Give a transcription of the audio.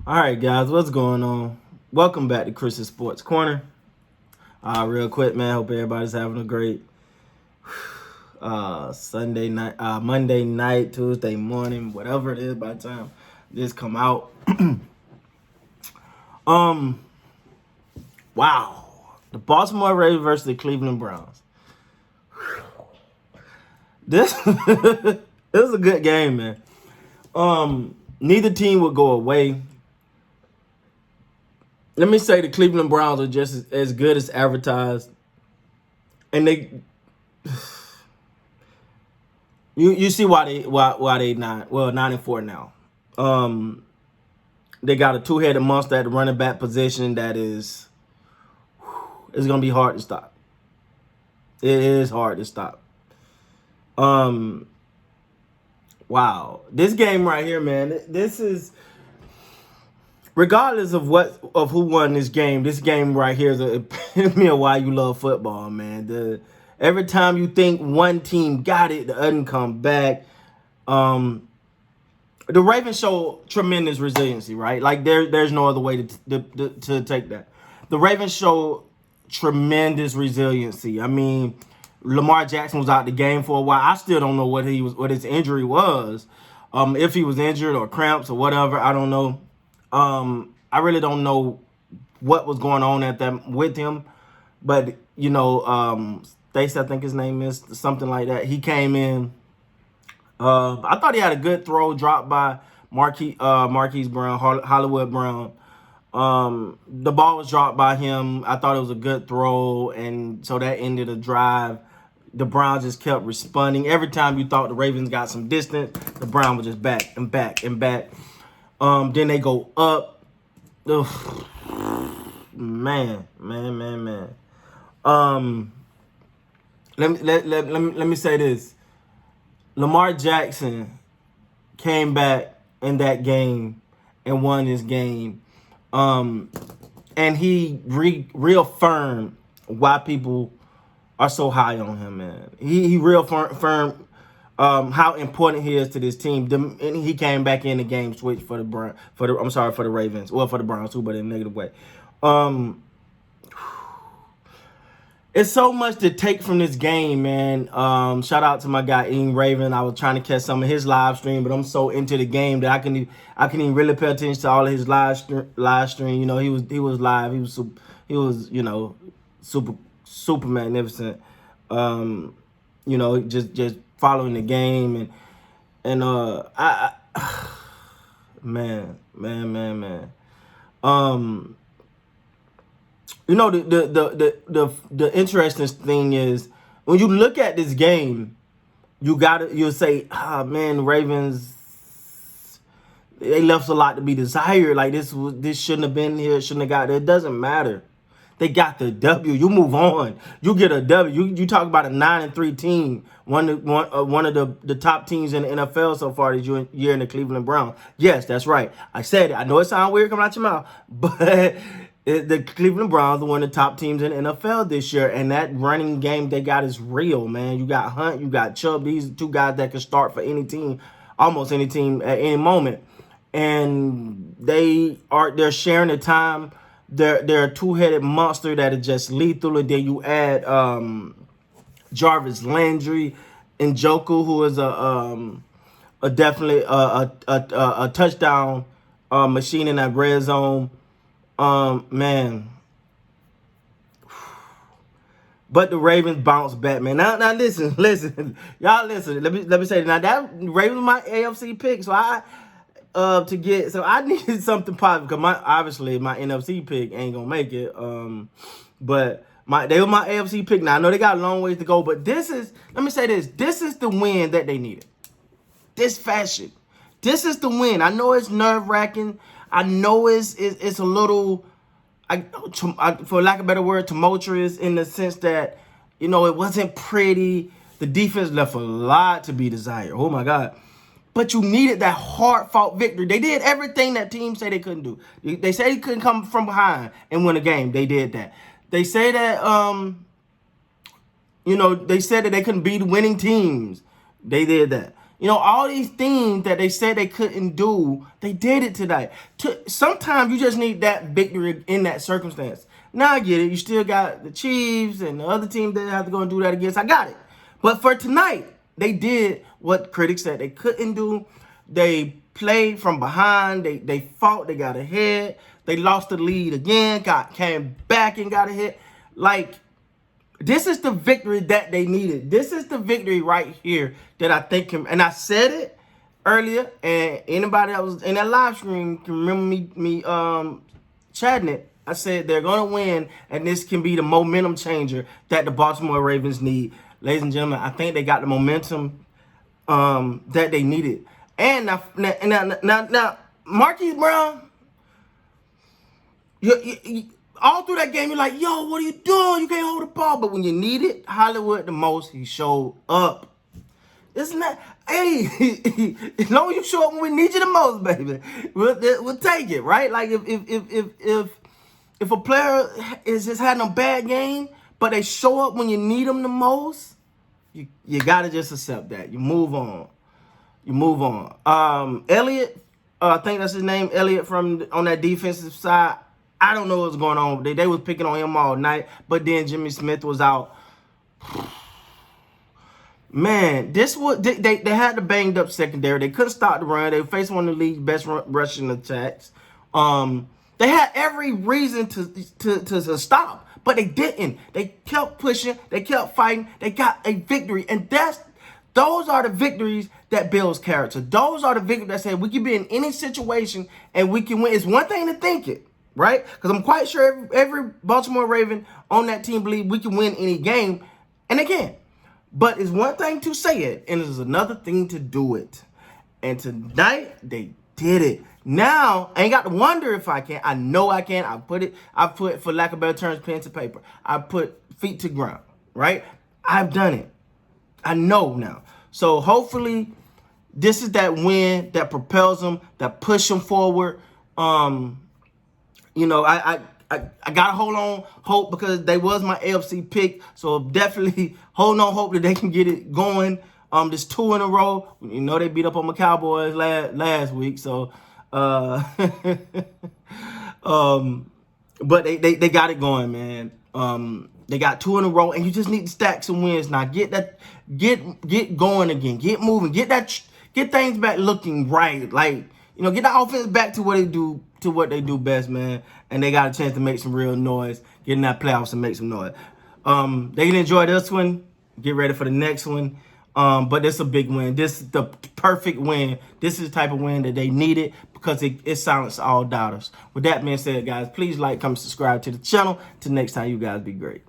All right, guys, what's going on? Welcome back to Chris's Sports Corner. Real quick, man. Hope everybody's having a great Sunday night, Monday night, Tuesday morning, whatever it is by the time this come out. um, wow, the Baltimore Ravens versus the Cleveland Browns. This this is a good game, man. Neither team would go away. Let me say the Cleveland Browns are just as good as advertised, and you see why they not 9-4 now. They got a two-headed monster at the running back position that is it's gonna be hard to stop. It is hard to stop. Wow, this game right here, man. This is regardless of who won this game. This game right here is a epitome of why you love football, man. Every time you think one team got it, the other come back. The Ravens show tremendous resiliency, right? Like there's no other way to take that. The Ravens show tremendous resiliency. I mean, Lamar Jackson was out the game for a while. I still don't know what his injury was. If he was injured or cramps or whatever, I don't know. I really don't know what was going on with him, but Stacey, I think his name is something like that. He came in. I thought he had a good throw dropped by Marquise Brown, Hollywood Brown. The ball was dropped by him. I thought it was a good throw, and so that ended the drive. The Browns just kept responding. Every time you thought the Ravens got some distance, the Browns were just back and back and back. Then they go up. Ugh. Man. Let me say this. Lamar Jackson came back in that game and won this game. And he reaffirmed why people are so high on him, man. He reaffirmed how important he is to this team. And he came back in the game switch for the Ravens. Well, for the Browns too, but in a negative way. It's so much to take from this game, man. Shout out to my guy Ian Raven. I was trying to catch some of his live stream, but I'm so into the game that I can even really pay attention to all of his live stream. You know, he was live. He was super magnificent. Just following the game and I man. The interesting thing is when you look at this game, you'll say, man, the Ravens, they left a lot to be desired. Like this shouldn't have been here, shouldn't have got there. It doesn't matter. They got the W. You move on. You get a W. You talk about a 9-3 team, one of the top teams in the NFL so far this year in the Cleveland Browns. Yes, that's right. I said it. I know it sounds weird coming out your mouth, but the Cleveland Browns are one of the top teams in the NFL this year, and that running game they got is real, man. You got Hunt, you got Chubb. These are two guys that can start for any team, almost any team at any moment, and they're sharing the time. They're a two-headed monster that is just lethal, and then you add Jarvis Landry and Njoku, who is definitely a touchdown machine in that red zone. Man. But the Ravens bounced back, man. Now listen. Y'all listen. Let me say it. Now that Ravens was my AFC pick, so I needed something positive because obviously my NFC pick ain't gonna make it. But they were my AFC pick. Now I know they got a long ways to go, but let me say this. This is the win that they needed. This fashion. This is the win. I know it's nerve-wracking. I know it's a little, for lack of a better word, tumultuous in the sense that, it wasn't pretty. The defense left a lot to be desired. Oh, my God. But you needed that hard-fought victory. They did everything that teams say they couldn't do. They say they couldn't come from behind and win a game. They did that. They say that, they said that they couldn't beat winning teams. They did that. You know, all these things that they said they couldn't do, they did it tonight. Sometimes you just need that victory in that circumstance. Now I get it. You still got the Chiefs and the other team that have to go and do that against. I got it. But for tonight, they did what critics said they couldn't do. They played from behind. They fought. They got ahead. They lost the lead again. Came back and got ahead. Like, this is the victory that they needed. This is the victory right here that I think can, and I said it earlier, and anybody that was in that live stream can remember me chatting it. I said they're going to win, and this can be the momentum changer that the Baltimore Ravens need. Ladies and gentlemen, I think they got the momentum that they needed. And now Marquise Brown, you all through that game, you're like, yo, what are you doing? You can't hold the ball. But when you need it, Hollywood the most, he showed up. Isn't that, hey, as long as you show up when we need you the most, baby, we'll take it, right? Like if a player is just having a bad game, but they show up when you need them the most, you gotta just accept that. You move on. You move on. Elliott, I think that's his name, Elliott on that defensive side. I don't know what's going on. They was picking on him all night, but then Jimmy Smith was out. Man, they had the banged up secondary. They couldn't stop the run. They faced one of the league's best rushing attacks. They had every reason to stop, but they didn't. They kept pushing. They kept fighting. They got a victory, and those are the victories that builds character. Those are the victories that say we can be in any situation and we can win. It's one thing to think it, right? Because I'm quite sure every Baltimore Raven on that team believe we can win any game, and they can. But it's one thing to say it, and it's another thing to do it. And tonight, they did it. Now, I ain't got to wonder if I can. I know I can. I put, for lack of better terms, pen to paper. I put feet to ground, right? I've done it. I know now. So hopefully, this is that win that propels them, that push them forward. You know, I gotta hold on hope because they was my AFC pick. So definitely hold on hope that they can get it going. This 2 in a row. You know they beat up on my Cowboys last week. So but they got it going, man. They got 2 in a row, and you just need to stack some wins now. Get going again. Get moving. Get things back looking right. Like, you know, get the offense back to what they do best, man. And they got a chance to make some real noise. Get in that playoffs and make some noise. They can enjoy this one. Get ready for the next one. But this is a big win. This is the perfect win. This is the type of win that they needed because it silenced all doubters. With that being said, guys, please like, comment, subscribe to the channel. Till next time, you guys be great.